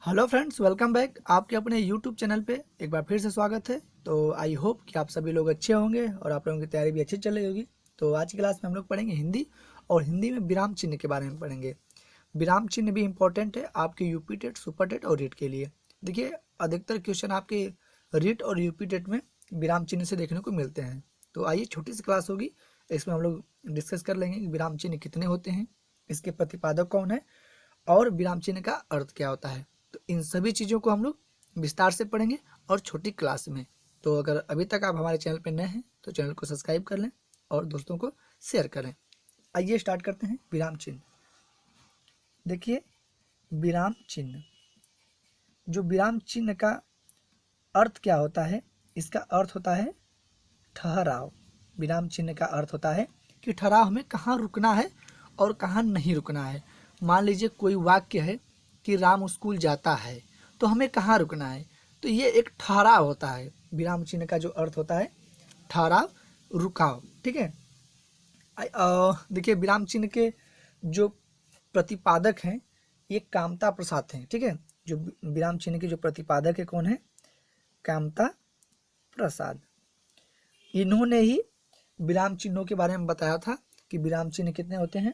Hello friends, welcome back. आपके अपने YouTube channel पे एक बार फिर से स्वागत है। तो आई होप कि आप सभी लोग अच्छे होंगे और आप लोगों की तैयारी भी अच्छी चल रही होगी। तो आज की क्लास में हम लोग पढ़ेंगे हिंदी, और हिंदी में विराम चिन्ह के बारे में पढ़ेंगे। विराम चिन्ह भी इंपॉर्टेंट है आपके यूपी टेट, सुपर टेट और रीट के लिए। देखिए, अधिकतर क्वेश्चन आपके रीट और यूपी टेट में विराम चिन्ह से देखने को मिलते हैं। तो आइए, छोटी सी क्लास होगी, इसमें हम लोग डिस्कस कर लेंगे कि विराम चिन्ह कितने होते हैं, इसके प्रतिपादक कौन है और विराम चिन्ह का अर्थ क्या होता है। तो इन सभी चीज़ों को हम लोग विस्तार से पढ़ेंगे और छोटी क्लास में। तो अगर अभी तक आप हमारे चैनल पर नए हैं तो चैनल को सब्सक्राइब कर लें और दोस्तों को शेयर करें। आइए स्टार्ट करते हैं। विराम चिन्ह, देखिए, विराम चिन्ह, जो विराम चिन्ह का अर्थ क्या होता है, इसका अर्थ होता है ठहराव। विराम चिन्ह का अर्थ होता है कि ठहराव, हमें कहाँ रुकना है और कहाँ नहीं रुकना है। मान लीजिए कोई वाक्य है कि राम स्कूल जाता है, तो हमें कहाँ रुकना है, तो ये एक ठहराव होता है। विराम चिन्ह का जो अर्थ होता है ठहराव, रुकाव। ठीक है। देखिए, विराम चिन्ह के जो प्रतिपादक हैं ये कामता प्रसाद हैं। ठीक है, जो विराम चिन्ह के जो प्रतिपादक है कौन है, कामता प्रसाद। इन्होंने ही विराम चिन्हों के बारे में बताया था कि विराम चिन्ह कितने होते हैं,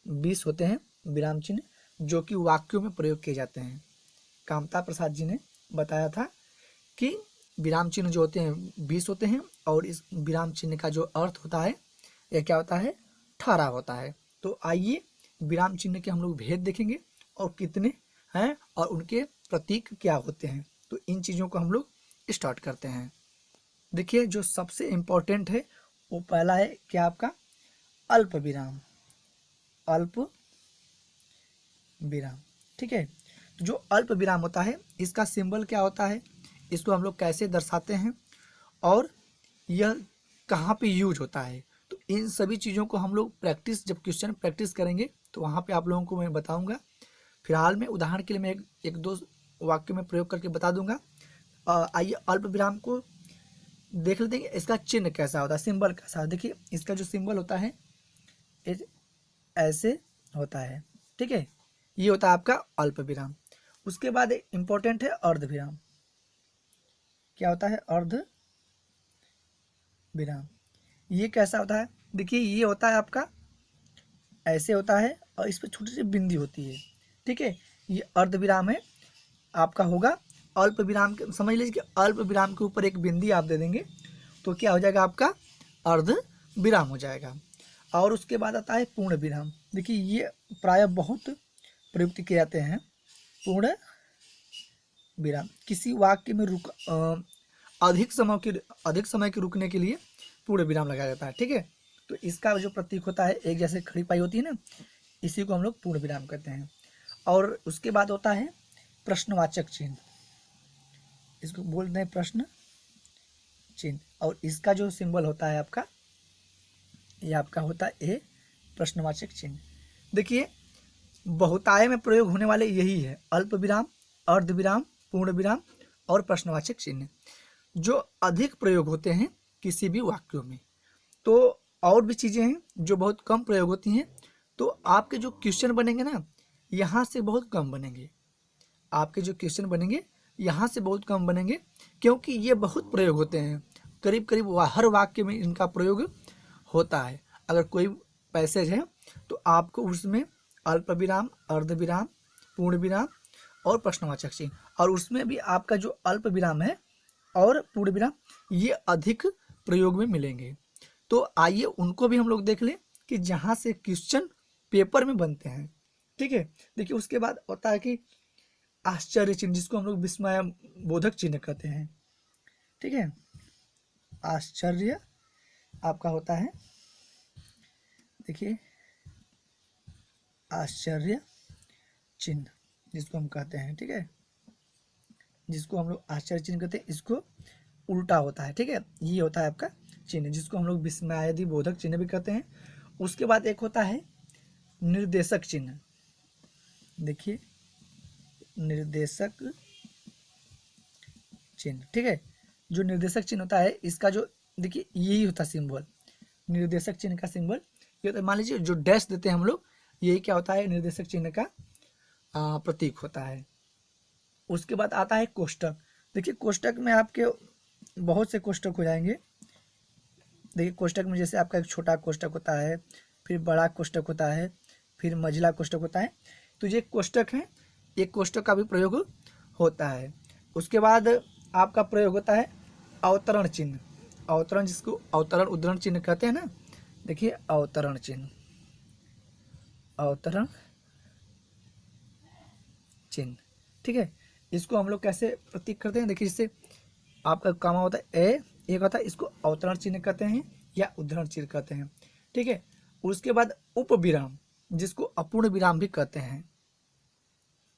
20 होते हैं विराम चिन्ह जो कि वाक्यों में प्रयोग किए जाते हैं। कामता प्रसाद जी ने बताया था कि विराम चिन्ह जो होते हैं 20 होते हैं, और इस विराम चिन्ह का जो अर्थ होता है यह क्या होता है, ठहराव होता है। तो आइए विराम चिन्ह के हम लोग भेद देखेंगे और कितने हैं और उनके प्रतीक क्या होते हैं। तो इन चीज़ों को हम लोग स्टार्ट करते हैं। देखिए, जो सबसे इम्पोर्टेंट है वो पहला है क्या, आपका अल्प विराम। अल्प विराम, ठीक है। तो जो अल्प विराम होता है इसका सिंबल क्या होता है, इसको हम लोग कैसे दर्शाते हैं और यह कहाँ पे यूज होता है। तो इन सभी चीज़ों को हम लोग प्रैक्टिस, जब क्वेश्चन प्रैक्टिस करेंगे तो वहाँ पे आप लोगों को मैं बताऊँगा। फिलहाल में उदाहरण के लिए मैं एक दो वाक्य में प्रयोग करके बता दूंगा। आइए अल्प विराम को देख लेते हैं, इसका चिन्ह कैसा होता है, सिंबल कैसा है। देखिए, इसका जो सिंबल होता है ऐसे होता है। ठीक है, ये होता है आपका अल्प विराम। उसके बाद इंपॉर्टेंट है अर्ध विराम। क्या होता है अर्ध विराम, ये कैसा होता है, देखिए ये होता है आपका ऐसे होता है और इस पर छोटी सी बिंदी होती है। ठीक है, ये अर्ध विराम है आपका होगा। अल्प विराम के समझ लीजिए कि अल्प विराम के ऊपर एक बिंदी आप दे देंगे तो क्या हो जाएगा, आपका अर्ध विराम हो जाएगा। और उसके बाद आता है पूर्ण विराम। देखिए, ये प्रायः बहुत प्रयुक्त किए जाते हैं। पूर्ण विराम, किसी वाक्य में अधिक समय के रुकने के लिए पूर्ण विराम लगाया जाता है। ठीक है, तो इसका जो प्रतीक होता है, एक जैसे खड़ी पाई होती है ना, इसी को हम लोग पूर्ण विराम कहते हैं। और उसके बाद होता है प्रश्नवाचक चिन्ह, इसको बोलते हैं प्रश्न चिन्ह। और इसका जो सिंबल होता है आपका, ये आपका होता है ए प्रश्नवाचक चिन्ह। देखिए, बहुतायत में प्रयोग होने वाले यही है, अल्प विराम, अर्ध विराम, पूर्ण विराम और प्रश्नवाचक चिन्ह, जो अधिक प्रयोग होते हैं किसी भी वाक्यों में। तो और भी चीज़ें हैं जो बहुत कम प्रयोग होती हैं। तो आपके जो क्वेश्चन बनेंगे ना, यहाँ से बहुत कम बनेंगे। आपके जो क्वेश्चन बनेंगे यहाँ से बहुत कम बनेंगे, क्योंकि ये बहुत प्रयोग होते हैं। करीब करीब हर वाक्य में इनका प्रयोग होता है। अगर कोई पैसेज है तो आपको उसमें अल्प विराम, अर्ध विराम, पूर्ण विराम और प्रश्नवाचक चिन्ह, और उसमें भी आपका जो अल्प विराम है और पूर्ण विराम, ये अधिक प्रयोग में मिलेंगे। तो आइए उनको भी हम लोग देख लें कि जहाँ से क्वेश्चन पेपर में बनते हैं। ठीक है, देखिए, उसके बाद होता है कि आश्चर्य चिन्ह, जिसको हम लोग विस्मय बोधक चिन्ह कहते हैं। ठीक है, आश्चर्य आपका होता है, देखिए, आश्चर्य चिन्ह जिसको हम कहते हैं। ठीक है, जिसको हम लोग आश्चर्य चिन्ह कहते हैं, इसको उल्टा होता है। ठीक है, ये होता है आपका चिन्ह, जिसको हम लोग विस्मयादि बोधक चिन्ह भी कहते हैं। उसके बाद एक होता है निर्देशक चिन्ह। देखिए, निर्देशक चिन्ह, ठीक है, जो निर्देशक चिन्ह होता है इसका जो, देखिए, यही होता है सिंबल। निर्देशक चिन्ह का सिंबल ये होता है। मान लीजिए जो डैश देते हैं हम लोग, यही क्या होता है, निर्देशक चिन्ह का प्रतीक होता है। उसके बाद आता है कोष्टक। देखिए कोष्टक में आपके बहुत से कोष्टक हो जाएंगे। देखिए कोष्टक में जैसे आपका एक छोटा कोष्टक होता है, फिर बड़ा कोष्टक होता है, फिर मंझला कोष्टक होता है। तो ये कोष्टक है, एक कोष्टक का भी प्रयोग होता है। उसके बाद आपका प्रयोग होता है अवतरण चिन्ह। अवतरण, जिसको अवतरण उद्धरण चिन्ह कहते हैं ना। देखिए अवतरण चिन्ह, अवतरण चिन्ह, ठीक है। इसको हम लोग कैसे प्रतीक करते हैं, देखिए इससे आपका काम होता है ए, एक होता है इसको अवतरण चिन्ह कहते हैं या उद्धरण चिन्ह कहते हैं, ठीक है। उसके बाद उप विराम, जिसको अपूर्ण विराम भी कहते हैं,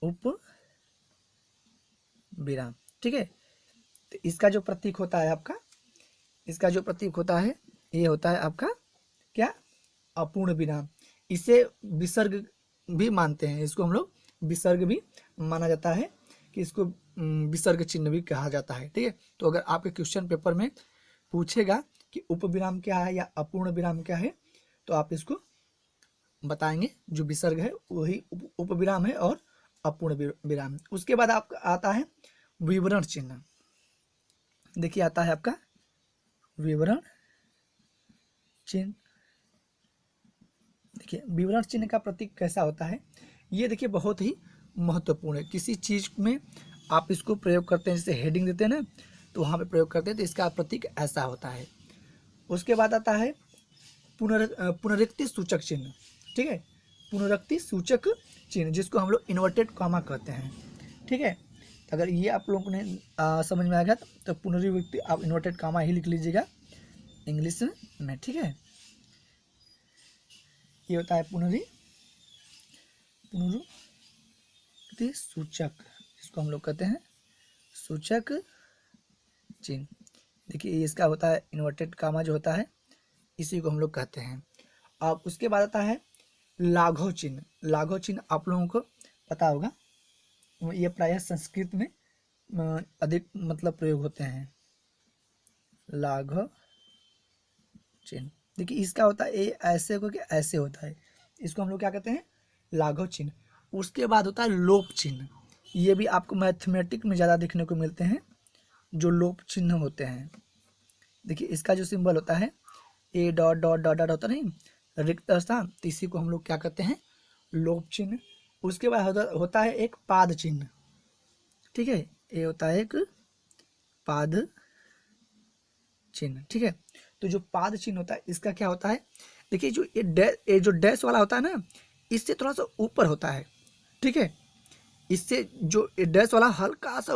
उप विराम, ठीक है। तो इसका जो प्रतीक होता है आपका, इसका जो प्रतीक होता है ये होता है आपका क्या, अपूर्ण विराम। इसे विसर्ग भी मानते हैं, इसको हम लोग विसर्ग भी माना जाता है कि इसको विसर्ग चिन्ह भी कहा जाता है, ठीक है। तो अगर आपके क्वेश्चन पेपर में पूछेगा कि उपविराम क्या है या अपूर्ण विराम क्या है, तो आप इसको बताएंगे जो विसर्ग है वही उपविराम है और अपूर्ण विराम। उसके बाद आपका आता है विवरण चिन्ह। देखिए आता है आपका विवरण चिन्ह। देखिए विवरण चिन्ह का प्रतीक कैसा होता है, ये देखिए बहुत ही महत्वपूर्ण है। किसी चीज में आप इसको प्रयोग करते हैं, जैसे हेडिंग देते हैं ना, तो वहाँ पे प्रयोग करते हैं, तो इसका प्रतीक ऐसा होता है। उसके बाद आता है पुनरुक्ति सूचक चिन्ह, ठीक है। पुनरुक्ति सूचक चिन्ह, जिसको हम लोग इन्वर्टेड कॉमा कहते हैं, ठीक है। अगर ये आप लोगों ने समझ में आ गया तो पुनरावृत्ति आप इन्वर्टेड कॉमा ही लिख लीजिएगा इंग्लिश में, ठीक है। ये होता है पुनरुक्ति सूचक, जिसको हम लोग कहते हैं सूचक चिन्ह। देखिए इसका होता है इन्वर्टेड कामा जो होता है, इसी को हम लोग कहते हैं। अब उसके बाद आता है लाघव चिन्ह। लाघव चिन्ह आप लोगों को पता होगा, ये प्रायः संस्कृत में अधिक मतलब प्रयोग होते हैं, लाघव चिन्ह। देखिए इसका होता है ऐसे को कि ऐसे होता है, इसको हम लोग क्या कहते हैं, लाघव चिन्ह। उसके बाद होता है लोप चिन्ह। ये भी आपको मैथमेटिक में ज़्यादा देखने को मिलते हैं, जो लोप चिन्ह होते हैं। देखिए इसका जो सिंबल होता है ए डॉट डॉट डॉट डॉट होता नहीं, रिक्त स्थान, तो इसी को हम लोग क्या कहते हैं, लोप चिन्ह। उसके बाद होता है एक पाद चिन्ह, ठीक है। ये होता है एक पाद चिन्ह, ठीक है। तो जो पाद चिन्ह होता है इसका क्या होता है, देखिए जो ये जो डैश वाला होता है ना, इससे थोड़ा सा ऊपर होता है, ठीक है। इससे जो डैश वाला हल्का सा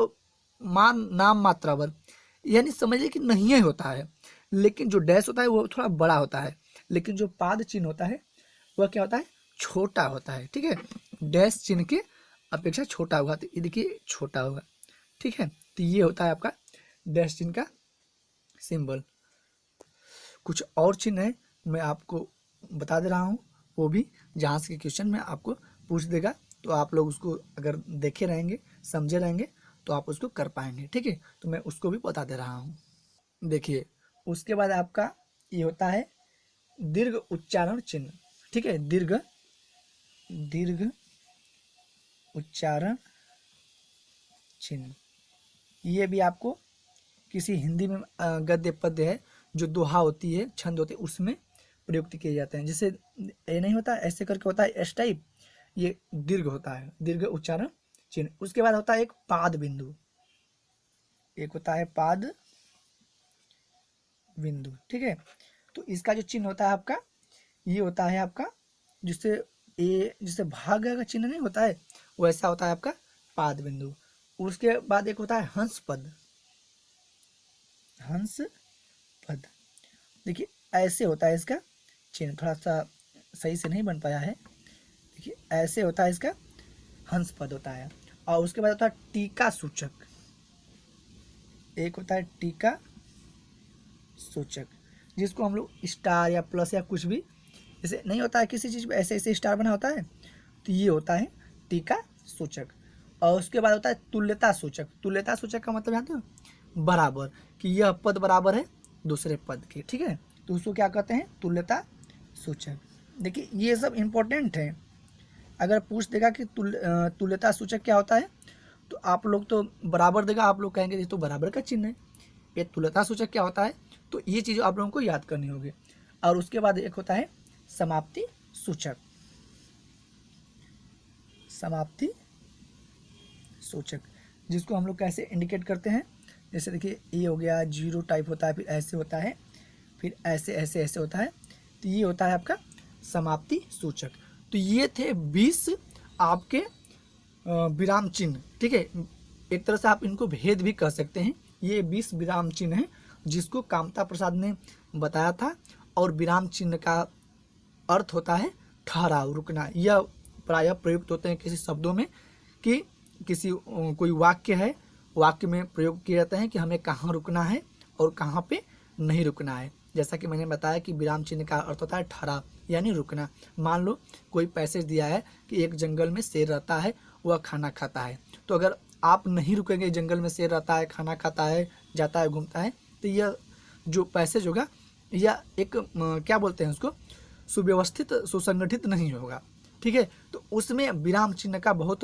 नाम मात्रा पर, यानी समझिए कि नहीं है होता है, लेकिन जो डैश होता है वो थोड़ा बड़ा होता है, लेकिन जो पाद चिन्ह होता है वह क्या होता है, छोटा होता है, ठीक है। डैश चिन्ह के अपेक्षा छोटा होगा, तो ये देखिए छोटा होगा, ठीक है। तो ये होता है आपका डैश चिन्ह का सिंबल। कुछ और चिन्ह है मैं आपको बता दे रहा हूँ, वो भी जहाँ से क्वेश्चन में आपको पूछ देगा, तो आप लोग उसको अगर देखे रहेंगे, समझे रहेंगे, तो आप उसको कर पाएंगे, ठीक है। तो मैं उसको भी बता दे रहा हूँ। देखिए उसके बाद आपका ये होता है दीर्घ उच्चारण चिन्ह, ठीक है। दीर्घ उच्चारण चिन्ह, ये भी आपको किसी हिंदी में गद्य पद्य है, जो दोहा होती है, छंद होती है, उसमें प्रयुक्त किए जाते हैं। जैसे ए नहीं होता ऐसे करके होता है एस टाइप, ये दीर्घ होता है, दीर्घ उच्चारण चिन्ह। उसके बाद होता है एक पाद बिंदु, एक होता है पाद बिंदु, ठीक है। तो इसका जो चिन्ह होता है आपका, ये होता है आपका जिससे भाग का चिन्ह नहीं होता है, वैसा होता है आपका पाद बिंदु। उसके बाद एक होता है हंस पद, हंस पद। देखिए ऐसे होता है इसका चिन्ह, थोड़ा सा सही से नहीं बन पाया है। देखिए ऐसे होता है इसका हंस पद होता है। और उसके बाद होता है टीका सूचक, एक होता है टीका सूचक, जिसको हम लोग स्टार या प्लस या कुछ भी, जैसे नहीं होता है किसी चीज़ में ऐसे ऐसे स्टार बना होता है, तो ये होता है टीका सूचक। और उसके बाद होता है तुल्यता सूचक। तुल्यता सूचक का मतलब जानते हो, बराबर, कि यह पद बराबर है दूसरे पद के, ठीक है। तो उसको क्या कहते हैं, तुल्यता सूचक। देखिए ये सब इम्पोर्टेंट है, अगर पूछ देगा कि तुल्यता सूचक क्या होता है, तो आप लोग तो बराबर देगा, आप लोग कहेंगे ये तो बराबर का चिन्ह है। ये तुल्यता सूचक क्या होता है, तो ये चीज़ आप लोगों को याद करनी होगी। और उसके बाद एक होता है समाप्ति सूचक। समाप्ति सूचक जिसको हम लोग कैसे इंडिकेट करते हैं, जैसे देखिए ये हो गया, जीरो टाइप होता है, फिर ऐसे होता है, फिर ऐसे ऐसे ऐसे होता है, तो ये होता है आपका समाप्ति सूचक। तो ये थे 20 आपके विराम चिन्ह, ठीक है। एक तरह से आप इनको भेद भी कह सकते हैं। ये 20 विराम चिन्ह हैं जिसको कामता प्रसाद ने बताया था। और विराम चिन्ह का अर्थ होता है ठहराव, रुकना। यह प्रायः प्रयुक्त होते हैं किसी शब्दों में कि किसी कोई वाक्य है, वाक्य में प्रयोग किए जाते हैं कि हमें कहाँ रुकना है और कहाँ पे नहीं रुकना है। जैसा कि मैंने बताया कि विराम चिन्ह का अर्थ होता है ठहराव यानी रुकना। मान लो कोई पैसेज दिया है कि एक जंगल में शेर रहता है, वह खाना खाता है, तो अगर आप नहीं रुकेंगे, जंगल में शेर रहता है, खाना खाता है, जाता है, घूमता है, तो यह जो पैसेज होगा या एक क्या बोलते हैं उसको, सुव्यवस्थित सुसंगठित नहीं होगा, ठीक है। तो उसमें विराम चिन्ह का बहुत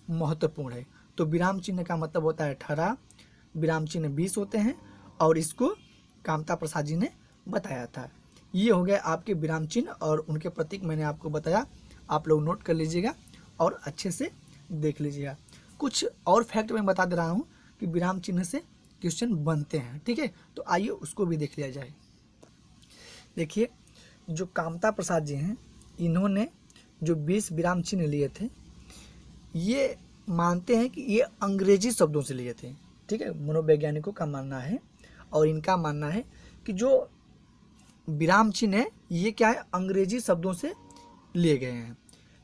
महत्वपूर्ण है। तो विराम चिन्ह का मतलब होता है ठहराव। विराम चिन्ह 20 होते हैं और इसको कामता प्रसाद जी ने बताया था। ये हो गए आपके विराम चिन्ह और उनके प्रतीक मैंने आपको बताया, आप लोग नोट कर लीजिएगा और अच्छे से देख लीजिएगा। कुछ और फैक्ट मैं बता दे रहा हूँ कि विराम चिन्ह से क्वेश्चन बनते हैं, ठीक है। तो आइए उसको भी देख लिया जाए। देखिए, जो कामता प्रसाद जी हैं, इन्होंने जो 20 विराम चिन्ह लिए थे, ये मानते हैं कि ये अंग्रेजी शब्दों से लिए थे, ठीक है। मनोवैज्ञानिकों का मानना है और इनका मानना है कि जो विराम चिन्ह है ये क्या है, अंग्रेजी शब्दों से लिए गए हैं।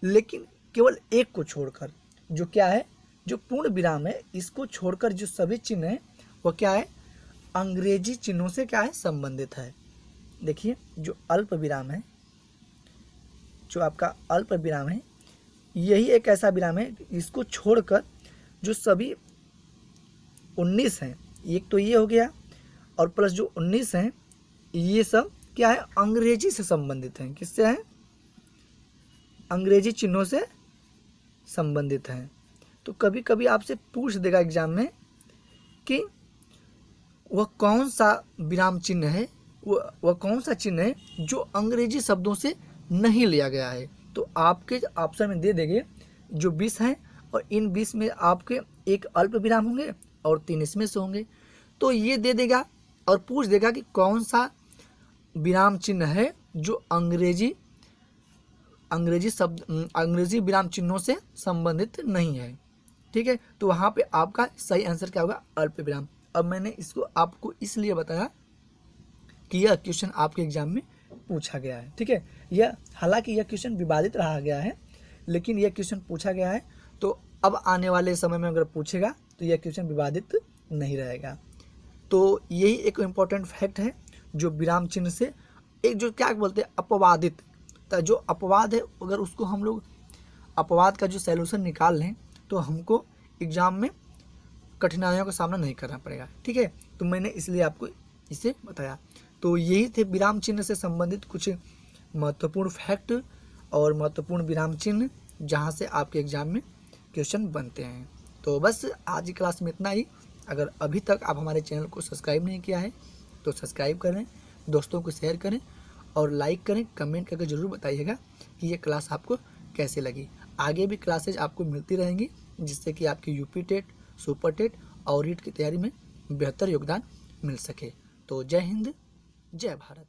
लेकिन केवल एक को छोड़कर, जो क्या है, जो पूर्ण विराम है, इसको छोड़कर जो सभी चिन्ह है वो क्या है, अंग्रेजी चिन्हों से क्या है, संबंधित है। देखिए, जो अल्प विराम है, जो आपका अल्प विराम है, यही एक ऐसा विराम है इसको छोड़कर जो सभी 19 हैं, एक तो ये हो गया और प्लस जो 19 हैं, ये सब क्या है, अंग्रेजी से संबंधित हैं। किससे हैं, अंग्रेजी चिन्हों से संबंधित हैं। तो कभी कभी आपसे पूछ देगा एग्जाम में कि वह कौन सा विराम चिन्ह है, वह कौन सा चिन्ह है जो अंग्रेजी शब्दों से नहीं लिया गया है। तो आपके ऑप्शन में दे देंगे जो 20 हैं और इन 20 में आपके एक अल्प विराम होंगे और 3 इसमें से होंगे। तो ये दे देगा और पूछ देगा कि कौन सा विराम चिन्ह है जो अंग्रेजी विराम चिन्हों से संबंधित नहीं है, ठीक है। तो वहाँ पे आपका सही आंसर क्या होगा, अल्प विराम। अब मैंने इसको आपको इसलिए बताया कि यह क्वेश्चन आपके एग्जाम में पूछा गया है, ठीक है। यह हालांकि यह क्वेश्चन विवादित रहा गया है, लेकिन यह क्वेश्चन पूछा गया है। तो अब आने वाले समय में अगर पूछेगा तो यह क्वेश्चन विवादित नहीं रहेगा। तो यही एक इम्पॉर्टेंट फैक्ट है जो विराम चिन्ह से एक जो क्या बोलते हैं अपवादित, तो जो अपवाद है अगर उसको हम लोग अपवाद का जो सैल्यूशन निकाल लें तो हमको एग्जाम में कठिनाइयों का सामना नहीं करना पड़ेगा, ठीक है। तो मैंने इसलिए आपको इसे बताया। तो यही थे विराम चिन्ह से संबंधित कुछ महत्वपूर्ण फैक्ट और महत्वपूर्ण विराम चिन्ह जहाँ से आपके एग्जाम में क्वेश्चन बनते हैं। तो बस आज की क्लास में इतना ही। अगर अभी तक आप हमारे चैनल को सब्सक्राइब नहीं किया है तो सब्सक्राइब करें, दोस्तों को शेयर करें और लाइक करें, कमेंट करके ज़रूर बताइएगा कि ये क्लास आपको कैसे लगी। आगे भी क्लासेज आपको मिलती रहेंगी जिससे कि आपकी यूपी टेट, सुपर टेट और रीट की तैयारी में बेहतर योगदान मिल सके। तो जय हिंद, जय भारत।